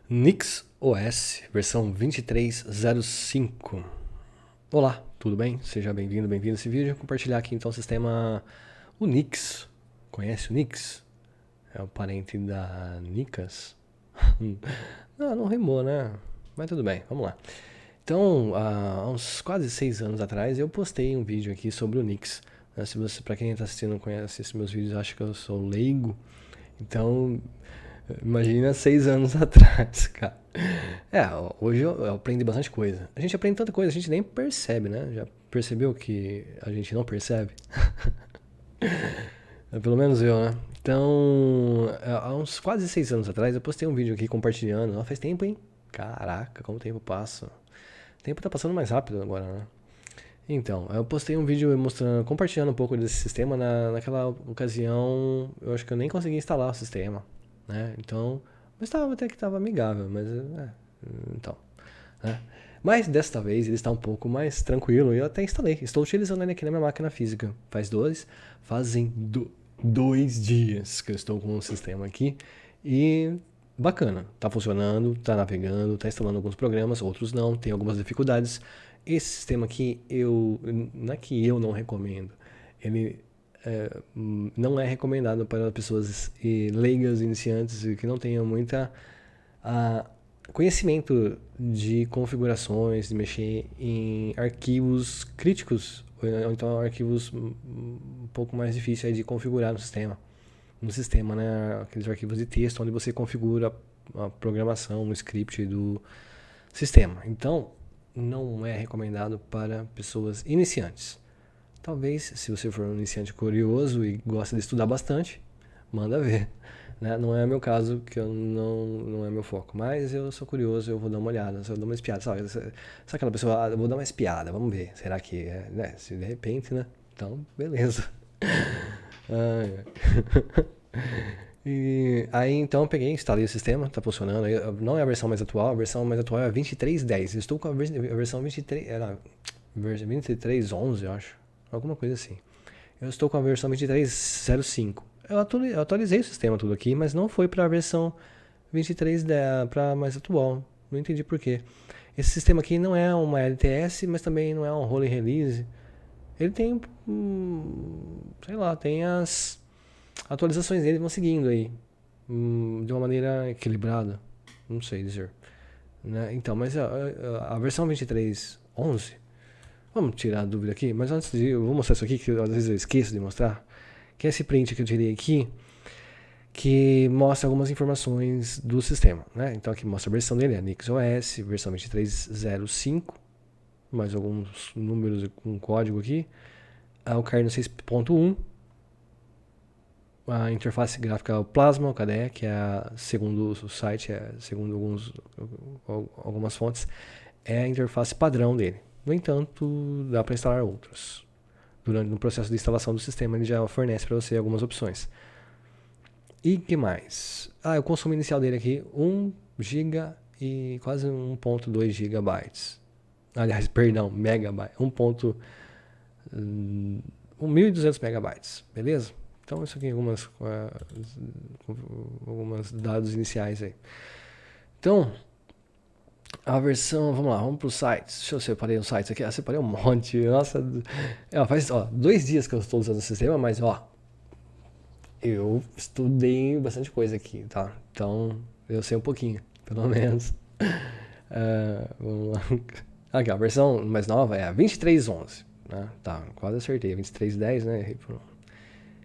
Nix OS, versão 23.05. Olá, tudo bem? Seja bem-vindo a esse vídeo. Vou compartilhar aqui então o sistema Unix. Conhece o Nix? É o parente da Nicas? Não rimou, né? Mas tudo bem, vamos lá. Então, há uns quase 6 anos atrás, eu postei um vídeo aqui sobre o Nix. Se você, para quem está assistindo não conhece esses meus vídeos, acha que eu sou leigo. Então, imagina 6 anos atrás, cara. Hoje eu aprendi bastante coisa. A gente aprende tanta coisa, a gente nem percebe, né? Já percebeu que a gente não percebe? Pelo menos eu, né? Então, há uns quase 6 anos atrás, eu postei um vídeo aqui compartilhando. Faz tempo, hein? Caraca, como o tempo passa. O tempo tá passando mais rápido agora, né? Então, eu postei um vídeo mostrando, compartilhando um pouco desse sistema. Naquela ocasião, eu acho que eu nem consegui instalar o sistema, né? Então, mas até que estava amigável, mas então, né? Mas desta vez ele está um pouco mais tranquilo e eu até instalei. Estou utilizando ele aqui na minha máquina física. Fazem 2 dias que eu estou com o sistema aqui e bacana. Tá funcionando, tá navegando, tá instalando alguns programas, outros não, tem algumas dificuldades. Esse sistema aqui não é que eu não recomendo. Ele não é recomendado para pessoas leigas, iniciantes e que não tenham muita conhecimento de configurações, de mexer em arquivos críticos, ou então arquivos um pouco mais difíceis de configurar no sistema. No sistema, né? Aqueles arquivos de texto onde você configura a programação, o script do sistema. Então, não é recomendado para pessoas iniciantes. Talvez, se você for um iniciante curioso e gosta de estudar bastante, manda ver. Né? Não é meu caso, que eu não é meu foco. Mas eu sou curioso, eu vou dar uma olhada, eu dou uma espiada. Sabe aquela pessoa, eu vou dar uma espiada, vamos ver. Será que é? Né? Se de repente, né? Então, beleza. E aí então eu peguei, instalei o sistema, tá funcionando. Não é a versão mais atual, a versão mais atual é a 23.10. Eu estou com a versão 23, 23.11, eu acho. Alguma coisa assim. Eu estou com a versão 23.05. Eu atualizei o sistema tudo aqui, mas não foi para a versão 23 para mais atual. Não entendi por quê. Esse sistema aqui não é uma LTS, mas também não é um rolling release. Ele tem, sei lá, tem as atualizações dele vão seguindo aí, de uma maneira equilibrada. Não sei dizer. Né? Então, mas a versão 23.11. Vamos tirar a dúvida aqui, mas antes de eu vou mostrar isso aqui, que às vezes eu esqueço de mostrar, que é esse print que eu tirei aqui, que mostra algumas informações do sistema. Né? Então aqui mostra a versão dele, a NixOS, versão 23.05, mais alguns números com código aqui, o kernel 6.1, a interface gráfica é o Plasma, o KDE, que é, segundo o site, segundo algumas fontes, é a interface padrão dele. No entanto, dá para instalar outras. No processo de instalação do sistema, ele já fornece para você algumas opções. E que mais? O consumo inicial dele aqui, 1 GB e quase 1.2 GB. Aliás, perdão, megabyte. 1.200 megabytes, beleza? Então, isso aqui, algumas dados iniciais aí. Então, a versão, vamos lá, vamos para os sites. Deixa eu separei os sites aqui. Separei um monte. Nossa, faz 2 dias que eu estou usando o sistema, mas eu estudei bastante coisa aqui, tá? Então, eu sei um pouquinho, pelo menos. Vamos lá. Aqui, a versão mais nova é a 23.11. Né? Tá, quase acertei. 23.10, né?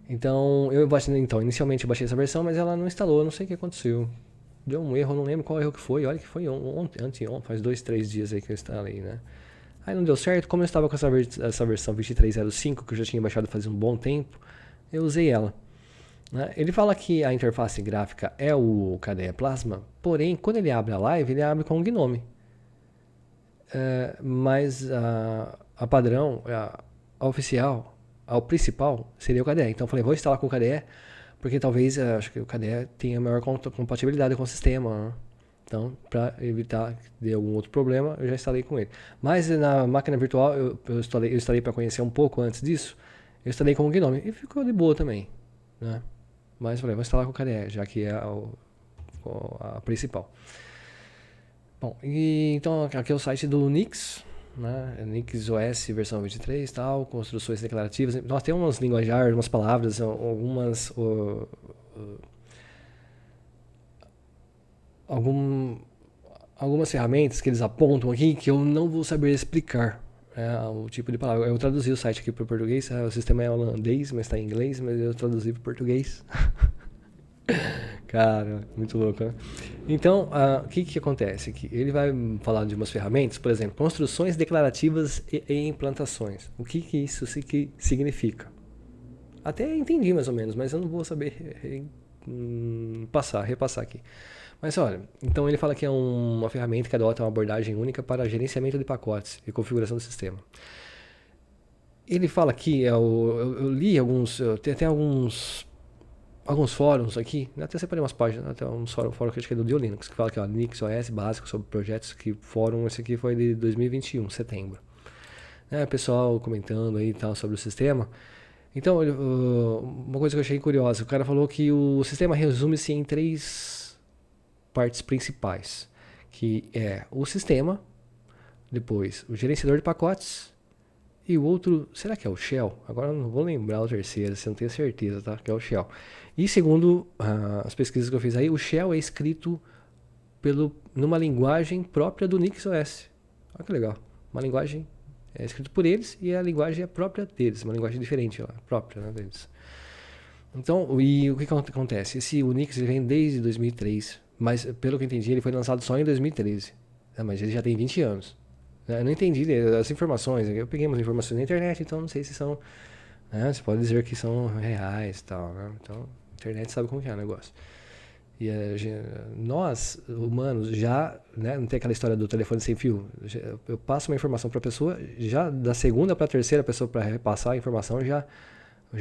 Então, inicialmente eu baixei essa versão, mas ela não instalou, não sei o que aconteceu. Deu um erro, não lembro qual erro que foi. Olha que foi ontem, faz 2, 3 dias aí que eu instalei, né? Aí não deu certo, como eu estava com essa versão 23.05, que eu já tinha baixado faz um bom tempo, eu usei ela. Né? Ele fala que a interface gráfica é o KDE Plasma, porém, quando ele abre a live, ele abre com o Gnome. Mas a padrão, a oficial, a principal, seria o KDE. Então eu falei, vou instalar com o KDE, porque talvez acho que o KDE tenha maior compatibilidade com o sistema. Né? Então, para evitar que dê algum outro problema, eu já instalei com ele. Mas na máquina virtual, eu instalei para conhecer um pouco antes disso, eu instalei com o Gnome e ficou de boa também. Né? Mas eu falei, vou instalar com o KDE, já que é a principal. Bom, então aqui é o site do Nix, né? Nix OS versão 23 e tal, construções declarativas. Nós temos umas linguajar, umas palavras, algum, algumas ferramentas que eles apontam aqui que eu não vou saber explicar. O tipo de palavra. Eu traduzi o site aqui para o português, o sistema é holandês, mas está em inglês, mas eu traduzi para o português. Cara, muito louco, né? Então, o que acontece aqui? Ele vai falar de umas ferramentas, por exemplo, construções declarativas e implantações. O que isso significa? Até entendi mais ou menos, mas eu não vou saber repassar aqui. Mas olha, então ele fala que é uma ferramenta que adota uma abordagem única para gerenciamento de pacotes e configuração do sistema. Ele fala aqui, eu li tem até alguns fóruns aqui, até separei umas páginas, até um fórum que acho que é do Dio Linux, que fala que Linux OS básico sobre projetos, que fórum, esse aqui foi de 2021, setembro. Pessoal comentando aí e tal sobre o sistema. Então, uma coisa que eu achei curiosa, o cara falou que o sistema resume-se em 3 partes principais, que é o sistema, depois o gerenciador de pacotes e o outro, será que é o Shell? Agora eu não vou lembrar o terceiro, se eu não tenho certeza, tá? Que é o Shell. E segundo as pesquisas que eu fiz aí, o Shell é escrito numa linguagem própria do NixOS. Olha que legal. Uma linguagem é escrita por eles e a linguagem é própria deles, uma linguagem diferente, própria, né, deles. Então, e o que acontece? Esse Unix ele vem desde 2003, mas pelo que eu entendi, ele foi lançado só em 2013. Mas ele já tem 20 anos. Eu não entendi as informações, eu peguei umas informações na internet, então não sei se são... você pode dizer que são reais e tal, né? Então, a internet sabe como que é o negócio. E nós, humanos, já, né, não tem aquela história do telefone sem fio. Eu passo uma informação para a pessoa, já da segunda para a terceira pessoa para repassar a informação já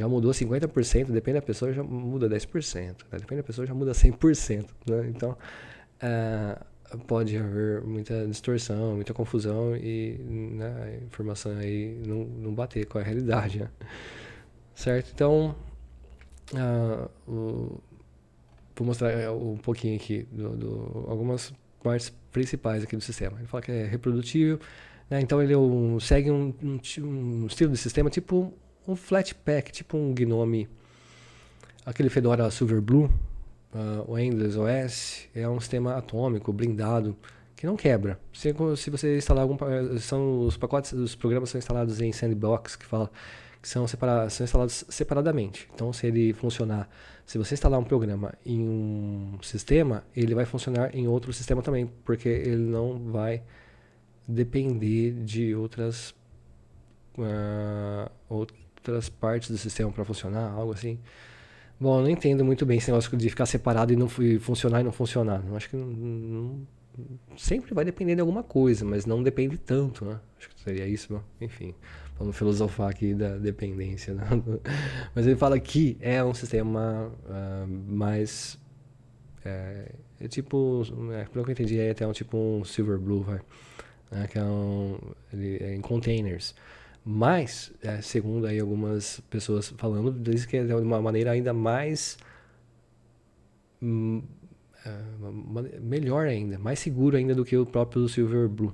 mudou 50%, depende da pessoa já muda 10%, né? Depende da pessoa já muda 100%, né? Então, pode haver muita distorção, muita confusão e, né, a informação aí não bater com a realidade, né? Certo? Então, vou mostrar um pouquinho aqui algumas partes principais aqui do sistema. Ele fala que é reprodutível, né? Então ele segue um estilo de sistema tipo um Flatpak, tipo um Gnome, aquele Fedora Silverblue, o Endless OS, é um sistema atômico, blindado, que não quebra. Se você instalar os pacotes, os programas são instalados em sandbox, que são instalados separadamente. Então, se você instalar um programa em um sistema, ele vai funcionar em outro sistema também, porque ele não vai depender de outras partes do sistema para funcionar, algo assim. Bom, eu não entendo muito bem esse negócio de ficar separado e funcionar e não funcionar. Eu acho que sempre vai depender de alguma coisa, mas não depende tanto, né? Acho que seria isso, né? Enfim, vamos filosofar aqui da dependência, né? Mas ele fala que é um sistema mais... tipo... pelo que eu entendi, é até um Silverblue, né? Que ele é em containers. Mas, segundo aí algumas pessoas falando, diz que é de uma maneira ainda mais... melhor ainda, mais seguro ainda do que o próprio Silverblue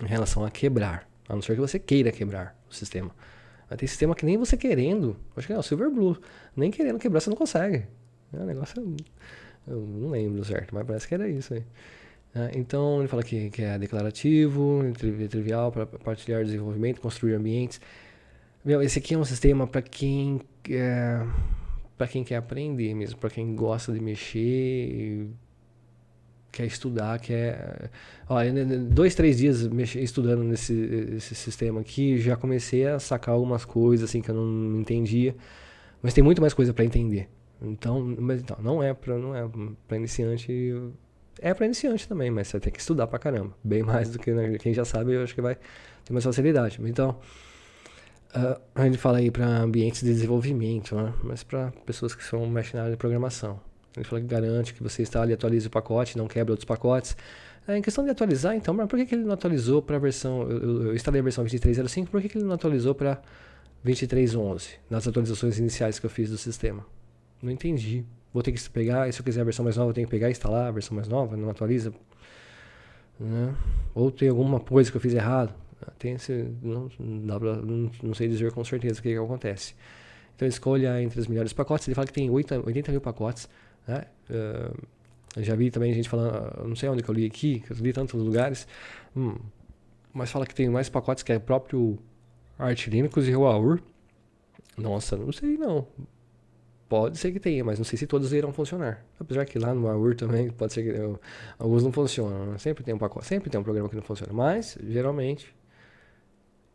em relação a quebrar, a não ser que você queira quebrar o sistema. Mas tem sistema que nem você querendo, acho que é o Silverblue, nem querendo quebrar você não consegue. O negócio eu não lembro certo, mas parece que era isso aí. Então ele fala que é declarativo, trivial para partilhar desenvolvimento, construir ambientes. Esse aqui é um sistema para quem quer aprender mesmo, para quem gosta de mexer, quer estudar, quer... Olha, 2, 3 dias estudando nesse sistema aqui, já comecei a sacar algumas coisas assim que eu não entendia, mas tem muito mais coisa para entender. Então, não é para iniciante, é para iniciante também, mas você tem que estudar pra caramba, bem mais do que, né, quem já sabe, eu acho que vai ter mais facilidade. Então, a gente fala aí para ambientes de desenvolvimento, né? Mas para pessoas que mexem na área de programação. Ele fala que garante que você instala e atualiza o pacote, não quebra outros pacotes. Em questão de atualizar, então, mas por que ele não atualizou para a versão... Eu instalei a versão 23.05, por que ele não atualizou para 23.11, nas atualizações iniciais que eu fiz do sistema? Não entendi. Vou ter que pegar, e se eu quiser a versão mais nova, eu tenho que pegar e instalar a versão mais nova, não atualiza? né? Ou tem alguma coisa que eu fiz errado. Tem esse, não sei dizer com certeza o que acontece. Então escolha entre os melhores pacotes. Ele fala que tem 80 mil pacotes, né? Eu já vi também gente falando, não sei onde que eu li aqui, que eu li em tantos lugares, mas fala que tem mais pacotes que é o próprio Arch Linux e o AUR. Nossa, não sei não. Pode ser que tenha, mas não sei se todos irão funcionar. Apesar que lá no AUR também pode ser que alguns não funcionam, né? Sempre tem um pacote, sempre tem um programa que não funciona, mas geralmente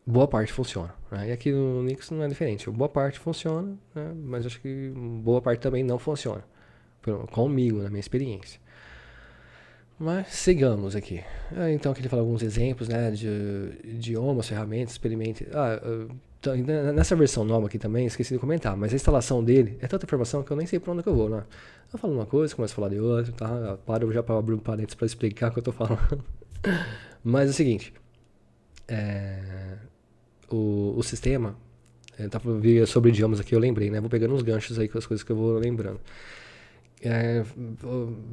boa parte funciona, né? E aqui no Linux não é diferente. Boa parte funciona, né? Mas acho que boa parte também não funciona. Comigo, na minha experiência. Mas sigamos aqui. Então aqui ele fala alguns exemplos, né, de idiomas, ferramentas, experimente. Nessa versão nova aqui também, esqueci de comentar, mas a instalação dele é tanta informação que eu nem sei pra onde que eu vou, né? Eu falo uma coisa, começo a falar de outra, tá? Eu paro já para abrir um parênteses para explicar o que eu tô falando. Mas é o seguinte, o sistema, tá pra vir sobre idiomas aqui, eu lembrei, né? Vou pegando uns ganchos aí com as coisas que eu vou lembrando.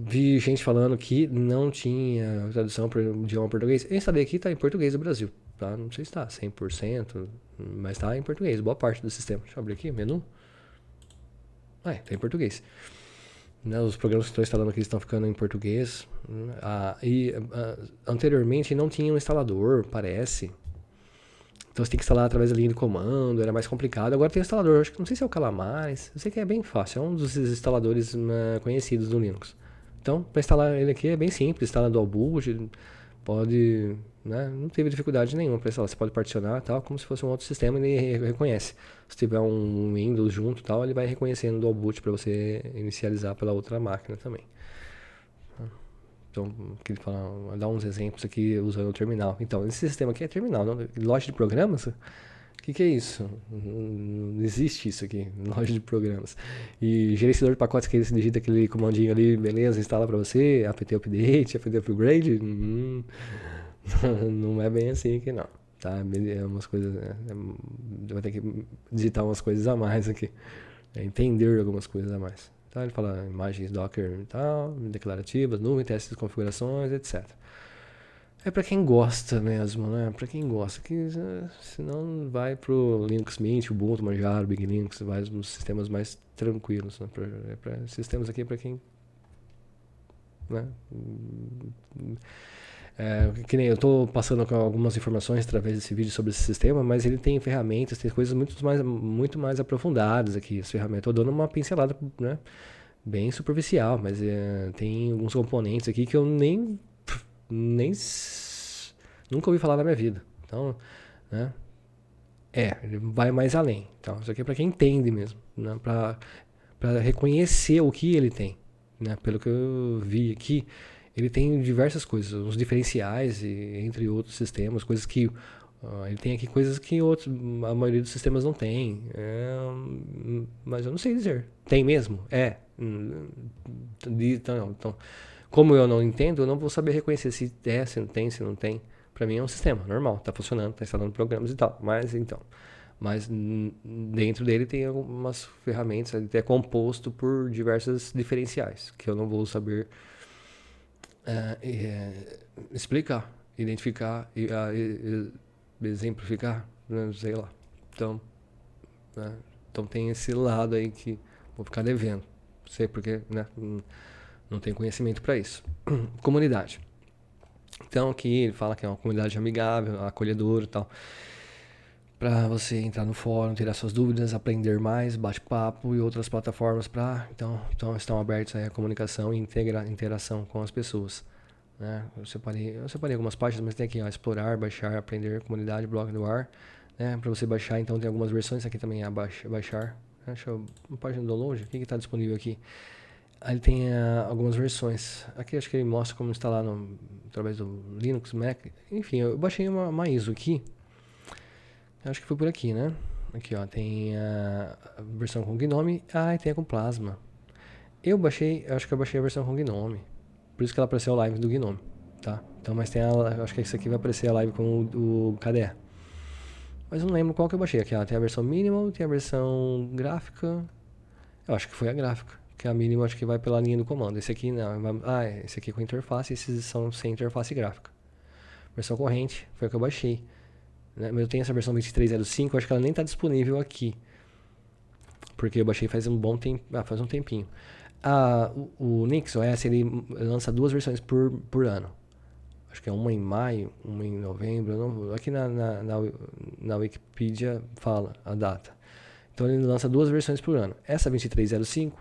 Vi gente falando que não tinha tradução para o idioma português. Eu instalei aqui, está em português do Brasil. Tá? Não sei se está 100%, mas está em português. Boa parte do sistema. Deixa eu abrir aqui, menu. Está em português. Né, os programas que estou instalando aqui estão ficando em português. Anteriormente não tinha um instalador, parece. Então você tem que instalar através da linha de comando, era mais complicado. Agora tem um instalador, acho que não sei se é o Calamares, eu sei que é bem fácil, é um dos instaladores conhecidos do Linux. Então, para instalar ele aqui é bem simples, instala dual boot, pode, né, não teve dificuldade nenhuma para instalar, você pode particionar tal, como se fosse um outro sistema e ele reconhece. Se tiver um Windows junto tal, ele vai reconhecendo o dual boot para você inicializar pela outra máquina também. Então, ele fala, dá uns exemplos aqui usando o terminal. Então, esse sistema aqui é terminal, não? Loja de programas? O que é isso? Não existe isso aqui, loja de programas. E gerenciador de pacotes que ele digita aquele comandinho ali, beleza, instala para você, apt update, apt upgrade. Não é bem assim aqui não. Tá? É umas coisas. Vai ter que digitar umas coisas a mais aqui. Entender algumas coisas a mais. Tá? Ele fala imagens Docker e tal, declarativas, nuvem, testes de configurações, etc. É para quem gosta mesmo, né? Para quem gosta, que senão vai pro Linux Mint, Ubuntu, Manjaro, Big Linux, vai nos sistemas mais tranquilos, né? Sistemas aqui para quem, né? Que nem eu estou passando com algumas informações através desse vídeo sobre esse sistema, mas ele tem ferramentas, tem coisas muito mais aprofundadas aqui. As ferramentas, estou dando uma pincelada, né, bem superficial, mas tem alguns componentes aqui que eu nem nunca ouvi falar na minha vida. Então, né, ele vai mais além. Então, isso aqui é para quem entende mesmo, né, para reconhecer o que ele tem, né, pelo que eu vi aqui. Ele tem diversas coisas, uns diferenciais entre outros sistemas, coisas que ele tem aqui coisas que a maioria dos sistemas não tem. Mas eu não sei dizer. Tem mesmo? Então, como eu não entendo, eu não vou saber reconhecer se se não tem. Para mim é um sistema normal, está funcionando, está instalando programas e tal. Mas dentro dele tem algumas ferramentas, ele é composto por diversos diferenciais que eu não vou saber explicar, identificar e exemplificar, né, sei lá. Então, né, então tem esse lado aí que vou ficar devendo. Sei porque, né, não tenho conhecimento para isso. Comunidade. Então aqui ele fala que é uma comunidade amigável, acolhedora e tal. Para você entrar no fórum, tirar suas dúvidas, aprender mais, bate-papo e outras plataformas então estão abertos aí a comunicação e interação com as pessoas. Né? Eu separei algumas páginas, mas tem aqui, ó, explorar, baixar, aprender, comunidade, blog do ar, né? Para você baixar, então tem algumas versões aqui também, baixar. Deixa eu, uma página de download, o que está disponível aqui? Aí tem algumas versões. Aqui acho que ele mostra como instalar através do Linux, Mac. Enfim, eu baixei uma ISO aqui. Acho que foi por aqui, né? Aqui, ó, tem a versão com Gnome. E tem a com Plasma. Acho que eu baixei a versão com Gnome. Por isso que ela apareceu a live do Gnome, tá? Então, mas acho que esse aqui vai aparecer a live com o KDE. Mas não lembro qual que eu baixei. Aqui, ó, tem a versão minimal, tem a versão gráfica. Eu acho que foi a gráfica. Que a minimal acho que vai pela linha do comando. Esse aqui não. Esse aqui é com interface, esses são sem interface gráfica. Versão corrente, foi a que eu baixei. Né? Mas eu tenho essa versão 23.05, acho que ela nem está disponível aqui. Porque eu baixei faz um bom tempo, faz um tempinho. O Nix OS, ele lança 2 versões por ano. Acho que é uma em maio, uma em novembro. Não, aqui na Wikipedia fala a data. Então ele lança 2 versões por ano. Essa 23.05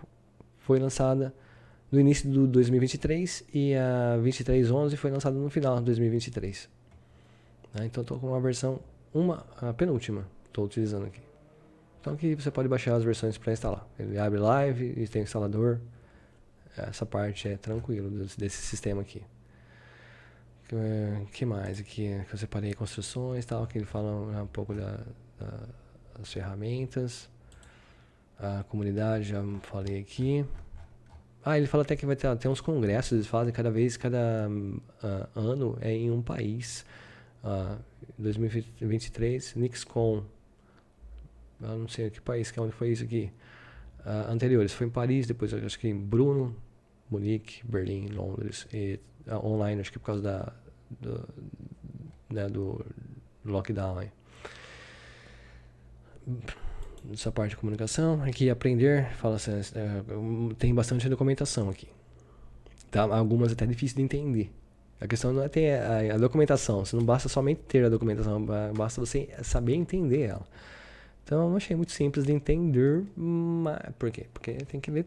foi lançada no início do 2023 e a 23.11 foi lançada no final de 2023. Então estou com uma versão, a penúltima, estou utilizando aqui. Então aqui você pode baixar as versões para instalar. Ele abre live e tem instalador. Essa parte é tranquilo desse sistema aqui. Que mais aqui? Que eu separei construções e tal, que ele fala um pouco das ferramentas. A comunidade, já falei aqui. Ele fala até que vai ter uns congressos, eles fazem cada ano é em um país. 2023, NixCon. Eu não sei que país, onde foi isso aqui. Anteriores, foi em Paris, depois acho que em Brno, Munique, Berlim, Londres. E online, acho que por causa do lockdown aí. Essa parte de comunicação. Aqui aprender, fala assim, tem bastante documentação aqui. Tá? Algumas até difíceis de entender. A questão não é ter a documentação, você não basta somente ter a documentação, basta você saber entender ela. Então eu achei muito simples de entender, mas por quê? Porque tem que ler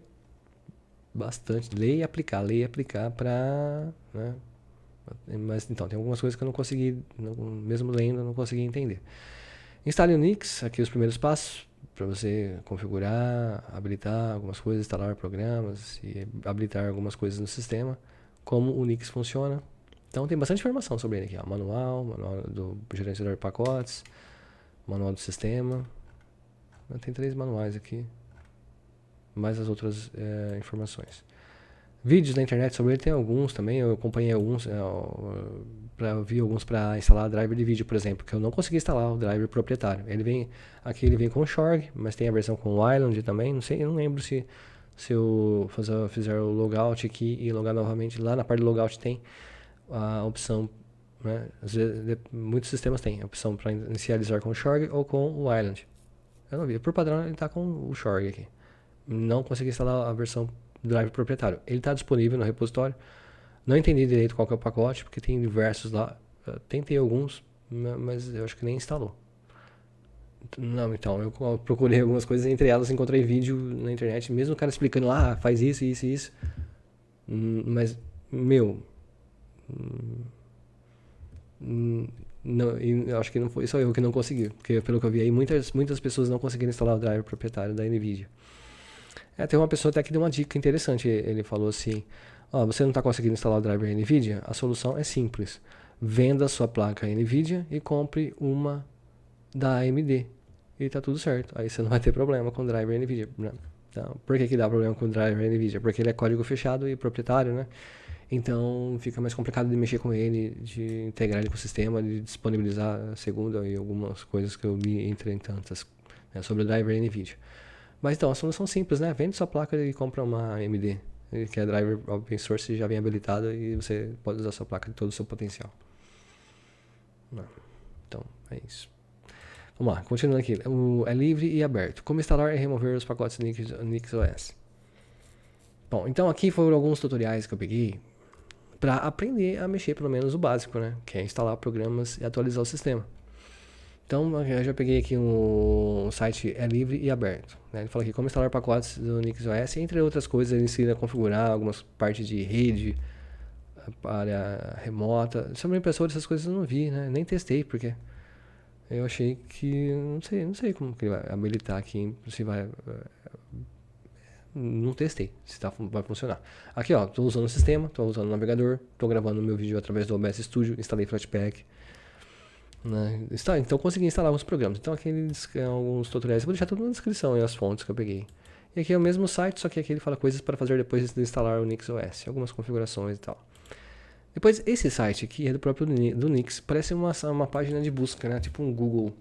bastante, ler e aplicar para, né? Mas então, tem algumas coisas que eu não consegui, mesmo lendo, eu não consegui entender. Instale o Nix, aqui os primeiros passos, para você configurar, habilitar algumas coisas, instalar programas e habilitar algumas coisas no sistema, como o Nix funciona. Então tem bastante informação sobre ele aqui, ó. Manual do gerenciador de pacotes, manual do sistema. Tem 3 manuais aqui, mais as outras informações. Vídeos na internet sobre ele tem alguns também, eu acompanhei alguns, eu vi alguns para instalar driver de vídeo, por exemplo, que eu não consegui instalar o driver proprietário. Aqui ele vem com o Shorg, mas tem a versão com o Island também, não sei, eu não lembro se eu fizer o logout aqui e logar novamente, lá na parte do logout tem a opção, né? Às vezes, muitos sistemas têm a opção para inicializar com o Shorg ou com o Island. Eu não vi, por padrão ele está com o Shorg aqui. Não consegui instalar a versão driver proprietário. Ele está disponível no repositório. Não entendi direito qual que é o pacote, porque tem diversos lá. Eu tentei alguns, mas eu acho que nem instalou. Não, então, eu procurei algumas coisas, entre elas encontrei vídeo na internet, mesmo o cara explicando, faz isso, isso e isso. Mas, não, eu acho que não foi só eu que não consegui, porque pelo que eu vi aí, muitas pessoas não conseguiram instalar o driver proprietário da NVIDIA. Tem uma pessoa até que deu uma dica interessante. Ele falou assim: você não está conseguindo instalar o driver NVIDIA? A solução é simples. Venda a sua placa NVIDIA e compre uma da AMD. E tá tudo certo. Aí você não vai ter problema com o driver NVIDIA. Né? Então, por que dá problema com o driver NVIDIA? Porque ele é código fechado e proprietário, né? Então fica mais complicado de mexer com ele, de integrar ele com o sistema, de disponibilizar a segunda e algumas coisas que eu li entre tantas, né, sobre o driver NVIDIA. Mas então, a solução simples, né? Vende sua placa e compra uma AMD, que é driver open source e já vem habilitado e você pode usar sua placa de todo o seu potencial. Então, é isso. Vamos lá, continuando aqui. É livre e aberto. Como instalar e remover os pacotes NixOS. Bom, então aqui foram alguns tutoriais que eu peguei para aprender a mexer pelo menos o básico, né? Que é instalar programas e atualizar o sistema. Então, eu já peguei aqui um site, é livre e aberto. Né? Ele fala aqui como instalar pacotes do NixOS, entre outras coisas, ele ensina a configurar algumas partes de rede, área remota. Sobre impressora, essas coisas eu não vi, né? Nem testei, porque eu achei que, não sei como que ele vai habilitar aqui, se vai... Não testei se vai funcionar. Aqui, ó, tô usando o sistema, tô usando o navegador, tô gravando meu vídeo através do OBS Studio, instalei Flatpak. Né? Então consegui instalar alguns programas. Então aqui alguns tutoriais, eu vou deixar tudo na descrição e as fontes que eu peguei. E aqui é o mesmo site, só que aqui ele fala coisas para fazer depois de instalar o NixOS, algumas configurações e tal. Depois esse site aqui é do próprio do Nix, parece uma página de busca, né? Tipo um Google.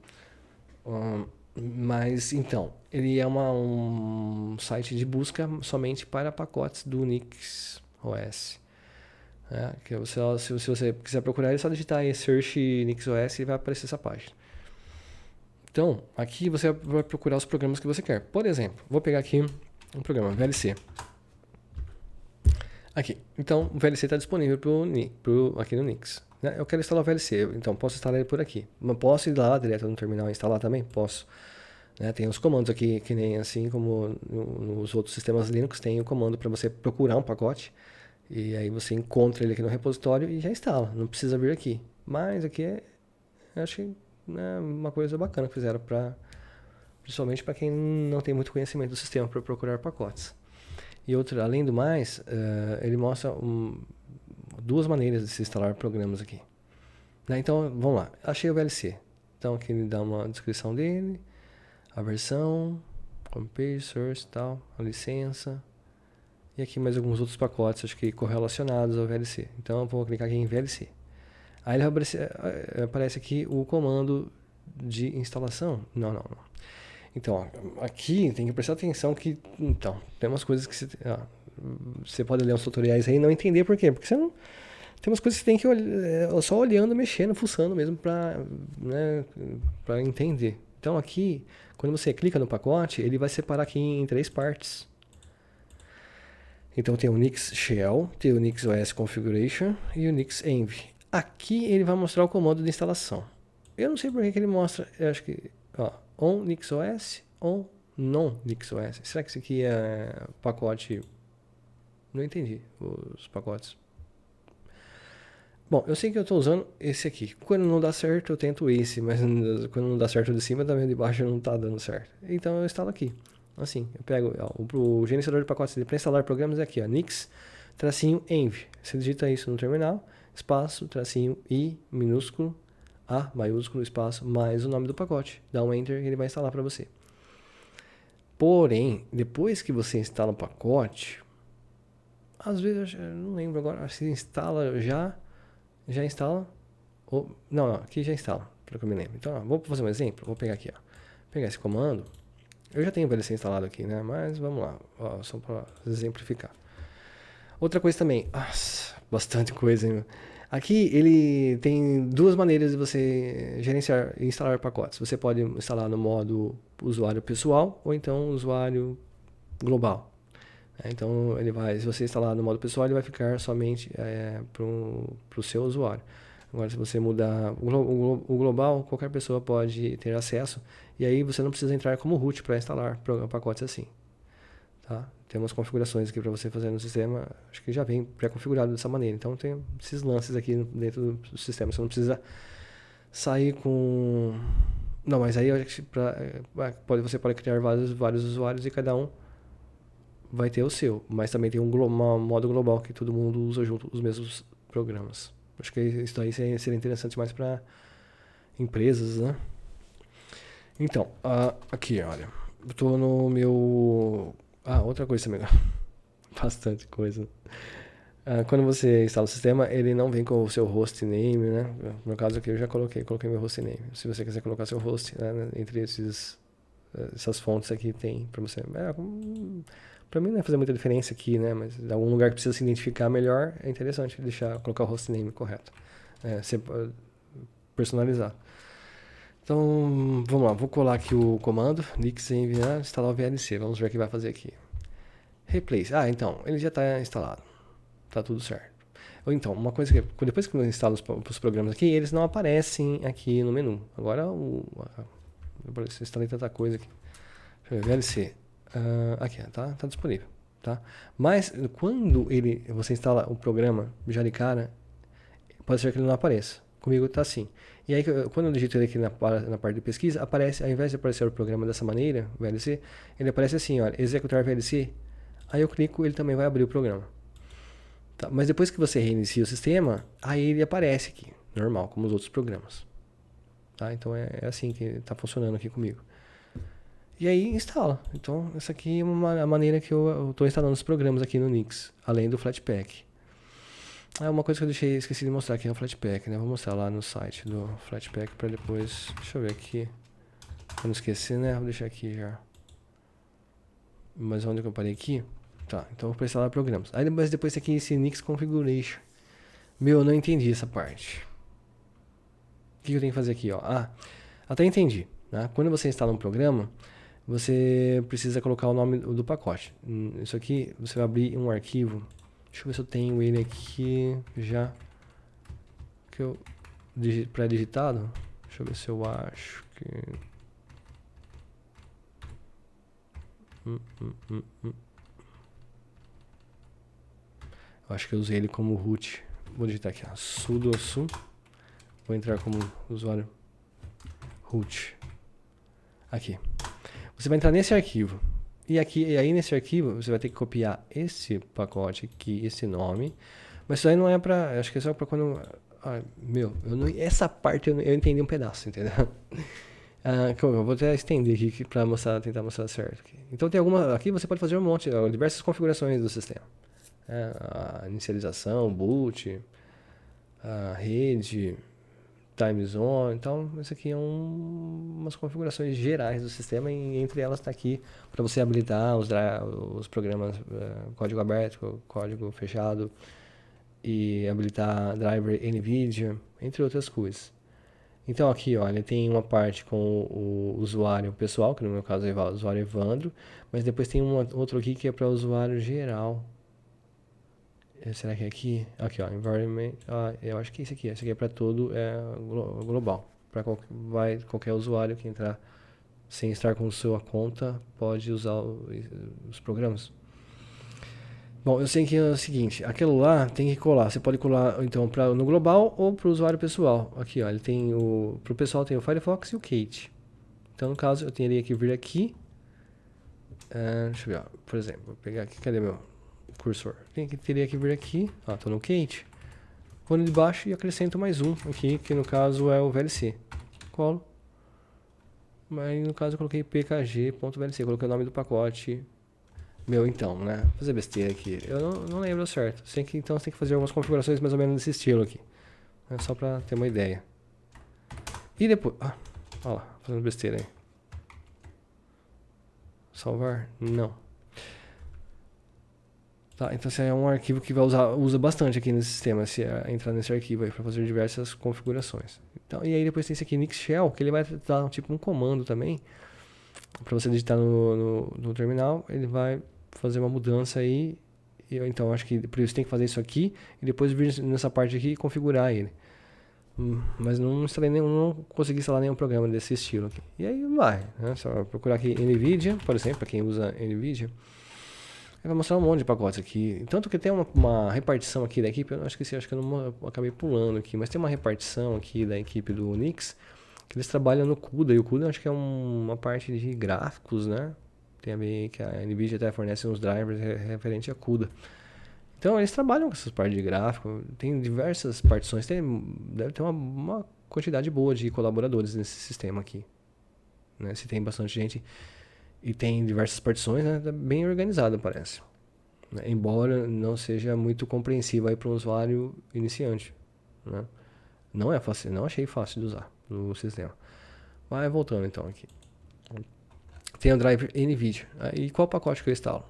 Mas então, ele é um site de busca somente para pacotes do NixOS. Que você, se você quiser procurar, é só digitar aí Search NixOS e vai aparecer essa página. Então, aqui você vai procurar os programas que você quer. Por exemplo, vou pegar aqui um programa, VLC. Aqui. Então, o VLC está disponível aqui no Nix. Né? Eu quero instalar o VLC, então posso instalar ele por aqui. Mas posso ir lá direto no terminal e instalar também? Posso. Né? Tem os comandos aqui, que nem assim como nos outros sistemas Linux, tem o comando para você procurar um pacote. E aí você encontra ele aqui no repositório e já instala. Não precisa vir aqui. Mas aqui eu acho que é uma coisa bacana que fizeram, principalmente para quem não tem muito conhecimento do sistema para procurar pacotes. E outra, além do mais, ele mostra duas maneiras de se instalar programas aqui. Né? Então, vamos lá. Achei o VLC. Então, aqui ele dá uma descrição dele, a versão, homepage, source e tal, a licença. E aqui mais alguns outros pacotes, acho que correlacionados ao VLC. Então, eu vou clicar aqui em VLC. Aí ele aparece aqui o comando de instalação. Não. Então, aqui tem que prestar atenção que... Então, tem umas coisas que você pode ler uns tutoriais aí e não entender por quê. Porque você não... Tem umas coisas que você tem que olhar, só olhando, mexendo, fuçando mesmo para entender. Então, aqui, quando você clica no pacote, ele vai separar aqui em 3 partes. Então, tem o Nix Shell, tem o Nix OS Configuration e o Nix Env. Aqui, ele vai mostrar o comando de instalação. Eu não sei por que ele mostra, eu acho que... on NixOS, on non NixOS. Será que isso aqui é pacote? Não entendi os pacotes. Bom, eu sei que eu estou usando esse aqui. Quando não dá certo, eu tento esse, mas quando não dá certo o de cima, também o de baixo não está dando certo. Então eu instalo aqui. Assim, eu pego o gerenciador de pacotes para instalar programas é aqui, Nix, -env. Você digita isso no terminal, espaço, -i, minúsculo, A, maiúsculo, espaço, mais o nome do pacote. Dá um Enter e ele vai instalar para você. Porém, depois que você instala o pacote, às vezes, eu não lembro agora, se instala já instala, não, aqui já instala, para que eu me lembre. Então, vou fazer um exemplo, vou pegar aqui, pegar esse comando. Eu já tenho o VLC instalado aqui, né? Mas vamos lá, só para exemplificar. Outra coisa também, bastante coisa, hein? Aqui ele tem duas maneiras de você gerenciar e instalar pacotes. Você pode instalar no modo usuário pessoal ou então usuário global. Então ele vai, se você instalar no modo pessoal, ele vai ficar somente para o seu usuário. Agora, se você mudar o global, qualquer pessoa pode ter acesso e aí você não precisa entrar como root para instalar pacotes assim. Tá? Tem umas configurações aqui para você fazer no sistema, acho que já vem pré-configurado dessa maneira. Então tem esses lances aqui dentro do sistema, você não precisa sair com... Não, mas aí você pode criar vários usuários e cada um vai ter o seu, mas também tem um modo global que todo mundo usa junto os mesmos programas. Acho que isso aí seria interessante mais para empresas, né? Então, aqui, olha, eu estou no meu... outra coisa também, bastante coisa. Quando você instala o sistema, ele não vem com o seu host name, né? No caso aqui eu já coloquei meu host name. Se você quiser colocar seu host, né, entre essas fontes aqui tem para você. Para mim não vai fazer muita diferença aqui, né? Mas em algum lugar que precisa se identificar melhor, é interessante colocar o host name correto. Personalizar. Então, vamos lá, vou colar aqui o comando nix enviar, instalar o VLC. Vamos ver o que vai fazer aqui. Replace. Então, ele já está instalado. Tá tudo certo. Ou então, uma coisa que depois que eu instalo os programas aqui, eles não aparecem aqui no menu. Agora, eu instalei tanta coisa aqui. Deixa eu ver, VLC. Aqui, tá disponível. Tá? Mas, quando você instala o programa já de cara, pode ser que ele não apareça. Comigo tá assim. E aí, quando eu digito ele aqui na parte de pesquisa, aparece, ao invés de aparecer o programa dessa maneira, o VLC, ele aparece assim, olha, executar VLC. Aí eu clico, ele também vai abrir o programa. Tá, mas depois que você reinicia o sistema, aí ele aparece aqui, normal, como os outros programas. Tá? Então é assim que está funcionando aqui comigo. E aí instala. Então essa aqui é a maneira que eu estou instalando os programas aqui no Nix, além do Flatpak. Uma coisa que eu esqueci de mostrar aqui é o Flatpak, né? Vou mostrar lá no site do Flatpak para depois. Deixa eu ver aqui. Pra não esquecer, né? Vou deixar aqui já. Mas onde que eu parei aqui? Tá, então vou instalar programas. Aí depois tem aqui esse Nix Configuration. Meu, eu não entendi essa parte. O que eu tenho que fazer aqui, ó? Ah, até entendi. Né? Quando você instala um programa, você precisa colocar o nome do pacote. Isso aqui, você vai abrir um arquivo. Deixa eu ver se eu tenho ele aqui já. Que eu pré-digitado. Deixa eu ver se eu acho que... Eu acho que eu usei ele como root. Vou digitar aqui, ó, sudo. Vou entrar como usuário root. Aqui. Você vai entrar nesse arquivo. E aí nesse arquivo você vai ter que copiar esse pacote aqui, esse nome. Mas isso aí não é pra... Acho que é só pra quando... essa parte eu entendi um pedaço, entendeu? Eu vou até estender aqui pra tentar mostrar certo. Aqui. Então tem aqui você pode fazer um monte, diversas configurações do sistema. A inicialização, boot, a rede, time zone. Então, isso aqui é umas configurações gerais do sistema e entre elas está aqui para você habilitar os programas código aberto, código fechado e habilitar driver NVIDIA, entre outras coisas. Então aqui, ó, ele tem uma parte com o usuário pessoal, que no meu caso é o usuário Evandro, mas depois tem outro aqui que é para o usuário geral. Será que é aqui? Aqui, ó, environment. Eu acho que é esse aqui. Esse aqui é para todo global. Para qualquer usuário que entrar sem estar com sua conta pode usar os programas. Bom, eu sei que é o seguinte, aquilo lá tem que colar. Você pode colar então no global ou para o usuário pessoal. Aqui, ó, ele tem para o pessoal tem o Firefox e o Kate. Então, no caso, eu teria que vir aqui. Deixa eu ver, ó, por exemplo, vou pegar aqui, cadê meu cursor? Teria que vir aqui, ó, tô no Kate. Vou de baixo e acrescento mais um aqui, que no caso é o VLC. Colo. Mas no caso eu coloquei pkg.vlc, coloquei o nome do pacote. Então, né? Vou fazer besteira aqui. Eu não lembro certo. Então você tem que fazer algumas configurações mais ou menos desse estilo aqui. Só pra ter uma ideia. E depois... olha lá, fazendo besteira aí. Salvar? Não. Tá, então esse é um arquivo que usa bastante aqui nesse sistema, se entrar nesse arquivo aí para fazer diversas configurações. Então, e aí depois tem esse aqui, Nix Shell, que ele vai dar tipo um comando também, para você digitar no terminal, ele vai fazer uma mudança aí, então acho que por isso tem que fazer isso aqui, e depois vir nessa parte aqui e configurar ele. Mas não consegui instalar nenhum programa desse estilo aqui. E aí vai, né? Só procurar aqui NVIDIA, por exemplo, para quem usa NVIDIA. Ele vai mostrar um monte de pacotes aqui. Tanto que tem uma repartição aqui da equipe, eu acho que eu acabei pulando aqui, mas tem uma repartição aqui da equipe do Unix, que eles trabalham no CUDA, e o CUDA acho que é uma parte de gráficos, né? Tem a ver que a NVIDIA até fornece uns drivers referente a CUDA. Então eles trabalham com essas partes de gráfico, tem diversas partições, deve ter uma quantidade boa de colaboradores nesse sistema aqui. Né? Se tem bastante gente e tem diversas partições, né? Tá bem organizado, parece. Né? Embora não seja muito compreensível para um usuário iniciante. Né? Não é fácil, não achei fácil de usar no sistema. Mas voltando então aqui. Tem o driver NVIDIA. E qual pacote que eu instalo?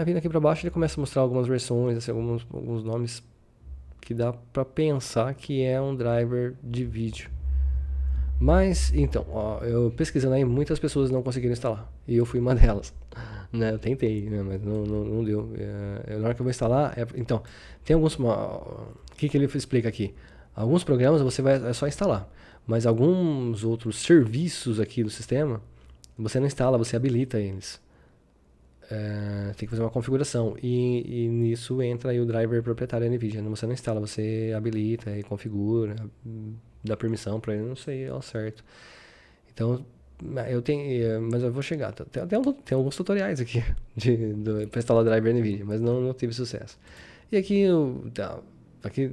Vindo aqui para baixo ele começa a mostrar algumas versões, assim, alguns nomes que dá para pensar que é um driver de vídeo. Mas, então, eu pesquisando aí, muitas pessoas não conseguiram instalar. E eu fui uma delas. Né? Eu tentei, né? Mas não deu. Na hora que eu vou instalar... então, tem alguns... O que ele explica aqui? Alguns programas é só instalar. Mas alguns outros serviços aqui do sistema, você não instala, você habilita eles. Tem que fazer uma configuração. E nisso entra aí o driver proprietário da NVIDIA. Você não instala, você habilita e configura, dá permissão para ele, não sei ao certo. Então, mas eu vou chegar. Tem alguns tutoriais aqui para instalar o driver NVIDIA, mas não tive sucesso. E aqui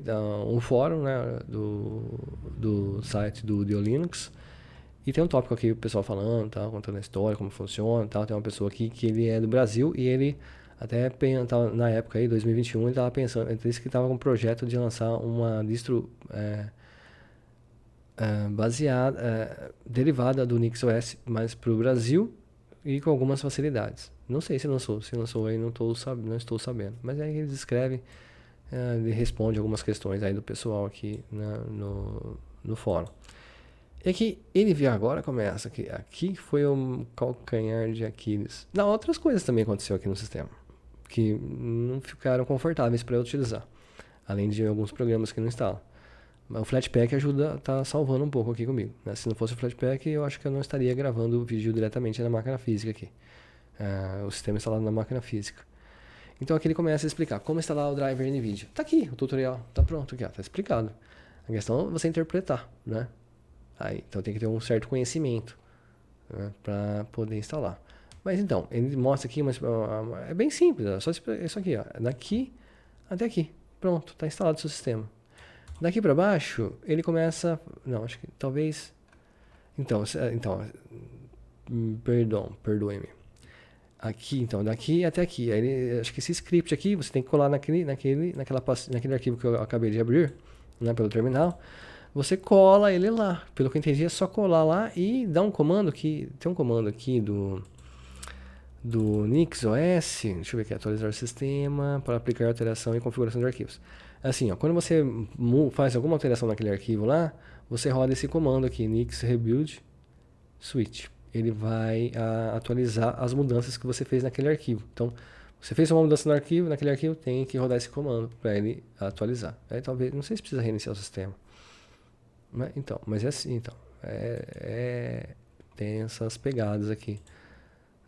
dá um fórum, né, do site do Linux. E tem um tópico aqui, o pessoal falando, tá, contando a história, como funciona, tal. Tem uma pessoa aqui que ele é do Brasil e ele até na época aí, 2021, ele estava pensando, ele disse que estava com um projeto de lançar uma distro derivada do NixOS, mas para o Brasil e com algumas facilidades. Não sei se lançou aí não estou sabendo. Mas aí eles escrevem Ele responde algumas questões aí do pessoal aqui no fórum. E aqui, NVIDIA agora começa. Aqui foi o calcanhar de Aquiles. Não, outras coisas também aconteceu aqui no sistema, que não ficaram confortáveis para eu utilizar. Além de alguns programas que não instalam. Mas o Flatpak ajuda, tá salvando um pouco aqui comigo. Né? Se não fosse o Flatpak, eu acho que eu não estaria gravando o vídeo diretamente na máquina física aqui. O sistema instalado na máquina física. Então aqui ele começa a explicar como instalar o driver NVIDIA. Tá aqui o tutorial, tá pronto aqui, ó, tá explicado. A questão é você interpretar, né? Então tem que ter um certo conhecimento, né, para poder instalar. Mas então, ele mostra aqui, mas é bem simples, é só isso aqui, ó, daqui até aqui. Pronto, está instalado o seu sistema. Daqui para baixo, ele começa... Não, acho que talvez... Então perdoe-me. Aqui, então, daqui até aqui. Aí, acho que esse script aqui, você tem que colar naquele arquivo que eu acabei de abrir, né, pelo terminal. Você cola ele lá. Pelo que eu entendi, é só colar lá e dar um comando que... Tem um comando aqui do NixOS, deixa eu ver aqui, atualizar o sistema para aplicar alteração e configuração de arquivos. Assim, ó, quando você faz alguma alteração naquele arquivo lá, você roda esse comando aqui, nix rebuild switch. Ele vai atualizar as mudanças que você fez naquele arquivo. Então, você fez uma mudança naquele arquivo tem que rodar esse comando para ele atualizar. Aí talvez, não sei se precisa reiniciar o sistema. Mas é assim, então. Tem essas pegadas aqui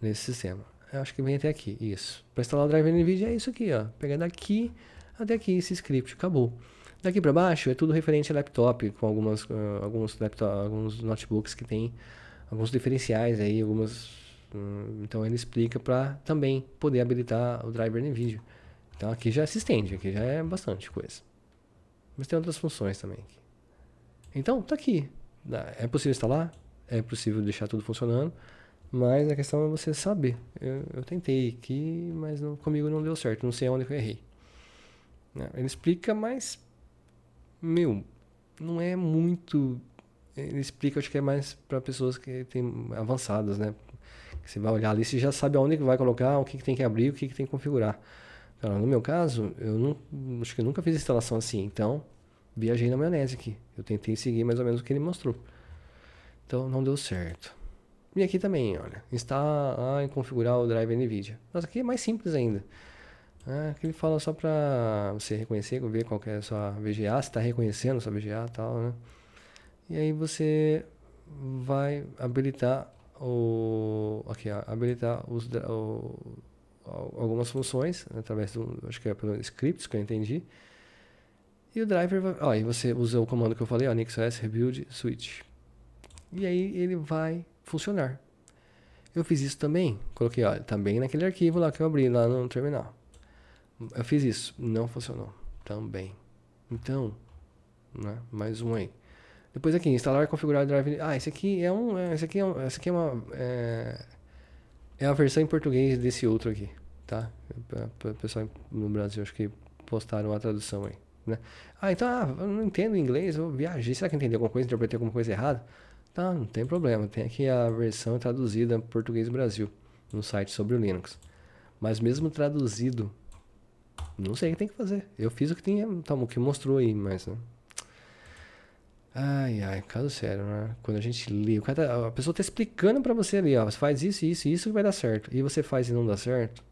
nesse sistema. Eu acho que vem até aqui, isso. Para instalar o driver NVIDIA é isso aqui, ó. Pegar daqui até aqui esse script, acabou. Daqui para baixo é tudo referente a laptop, com alguns notebooks que tem alguns diferenciais aí, então ele explica para também poder habilitar o driver NVIDIA. Então aqui já se estende, aqui já é bastante coisa. Mas tem outras funções também. Então, tá aqui. É possível instalar, é possível deixar tudo funcionando, mas a questão é você saber. Eu tentei aqui, mas comigo não deu certo, não sei onde que eu errei. Ele explica, mas não é muito... Ele explica, acho que é mais para pessoas que tem avançadas, né? Você vai olhar ali, você já sabe aonde que vai colocar, o que tem que abrir, o que tem que configurar. Então, no meu caso, acho que eu nunca fiz instalação assim, então viajei na maionese aqui. Eu tentei seguir mais ou menos o que ele mostrou. Então não deu certo. E aqui também, olha, instalar e configurar o drive NVIDIA. Mas aqui é mais simples ainda. Aqui ele fala só para você reconhecer, ver qual que é a sua VGA, se está reconhecendo a sua VGA e tal, né? E aí você vai habilitar algumas funções, né, através acho que é pelo scripts que eu entendi. E o driver aí você usa o comando que eu falei, nixOS rebuild switch. E aí ele vai funcionar. Eu fiz isso também, coloquei, também naquele arquivo lá que eu abri lá no terminal. Eu fiz isso, não funcionou também. Então, né, mais um aí. Depois aqui, instalar e configurar o drive. Esse aqui é a versão em português desse outro aqui, tá? Para o pessoal no Brasil, acho que postaram a tradução aí, né? Eu não entendo inglês, eu viajei, será que eu entendi alguma coisa, interpretei alguma coisa errada? Tá, não tem problema, tem aqui a versão traduzida em português Brasil, no site sobre o Linux. Mas mesmo traduzido, não sei o que tem que fazer. Eu fiz o que tinha, o que mostrou aí, mas... Né? Caso sério, né? Quando a gente lê, a pessoa tá explicando pra você ali, você faz isso, isso e isso que vai dar certo. E você faz e não dá certo.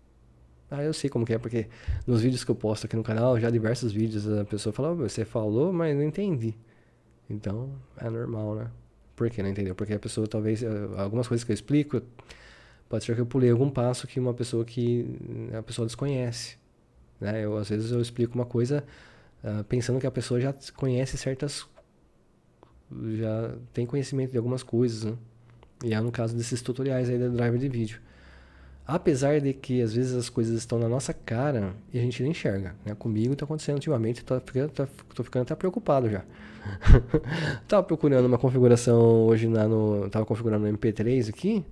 Eu sei como que é, porque nos vídeos que eu posto aqui no canal, já diversos vídeos, a pessoa fala, você falou, mas não entendi. Então, é normal, né? Por que não entendeu? Porque a pessoa talvez, algumas coisas que eu explico, pode ser que eu pulei algum passo que a pessoa desconhece. Né? Às vezes eu explico uma coisa pensando que a pessoa já conhece já tem conhecimento de algumas coisas, né? E no caso desses tutoriais aí da driver de vídeo. Apesar de que às vezes as coisas estão na nossa cara e a gente nem enxerga, né? Comigo tá acontecendo ultimamente, tô ficando até preocupado já. Tava procurando uma configuração hoje tava configurando no MP3 aqui,